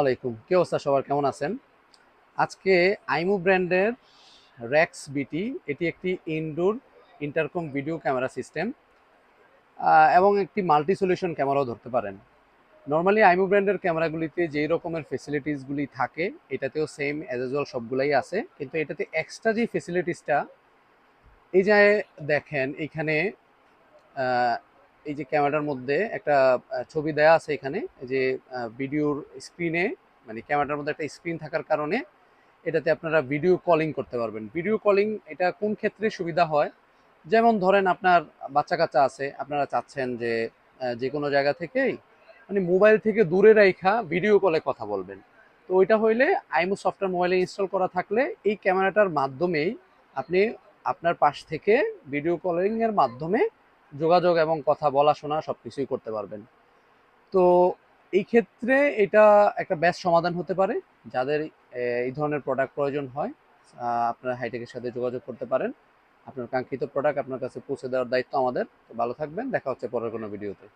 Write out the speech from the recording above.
আলাইকুম, কি অবস্থা সবার, কেমন আছেন? আজকে আইমু ব্র্যান্ডের র্যাক্স বিটি, এটি একটি indoor intercom video camera system এবং একটি মাল্টি সলিউশন ক্যামেরাও ধরতে পারেন। নর্মালি আইমু ব্র্যান্ডের ক্যামেরাগুলিতে যেই রকমের ফেসিলিটিসগুলি থাকে এটাতেও সেম অ্যাজ ইউজুয়াল সবগুলাই আছে, কিন্তু এটাতে এক্সট্রা যে ফেসিলিটিসটা, এই যে দেখেন এইখানে আহ, এই যে ক্যামেরার মধ্যে একটা ছবি দেয়া আছে এখানে, যে ভিডিওর স্ক্রিনে, মানে ক্যামেরার মধ্যে একটা স্ক্রিন থাকার কারণে এটাতে আপনারা ভিডিও কলিং করতে পারবেন। ভিডিও কলিং এটা কোন ক্ষেত্রে সুবিধা হয়? যেমন ধরেন আপনার বাচ্চা কাচ্চা আছে, আপনারা চাচ্ছেন যে যে কোনো জায়গা থেকেই মানে মোবাইল থেকে দূরে রাইখা ভিডিও কলে কথা বলবেন। তো ওইটা হইলে আইমো সফটওয়্যার মোবাইলে ইনস্টল করা থাকলে এই ক্যামেরাটার মাধ্যমেই আপনি আপনার পাশ থেকে ভিডিও কলিং এর মাধ্যমে যোগাযোগ এবং কথা বলা শোনা সবকিছুই করতে পারবেন। তো এই ক্ষেত্রে এটা একটা বেস্ট সমাধান হতে পারে যাদের এই ধরনের প্রোডাক্ট প্রয়োজন হয়। আপনারা হাইটেকের সাথে যোগাযোগ করতে পারেন। আপনার কাঙ্ক্ষিত প্রোডাক্ট আপনার কাছে পৌঁছে দেওয়ার দায়িত্ব আমাদের। তো ভালো থাকবেন, দেখা হচ্ছে পরের কোনো ভিডিওতে।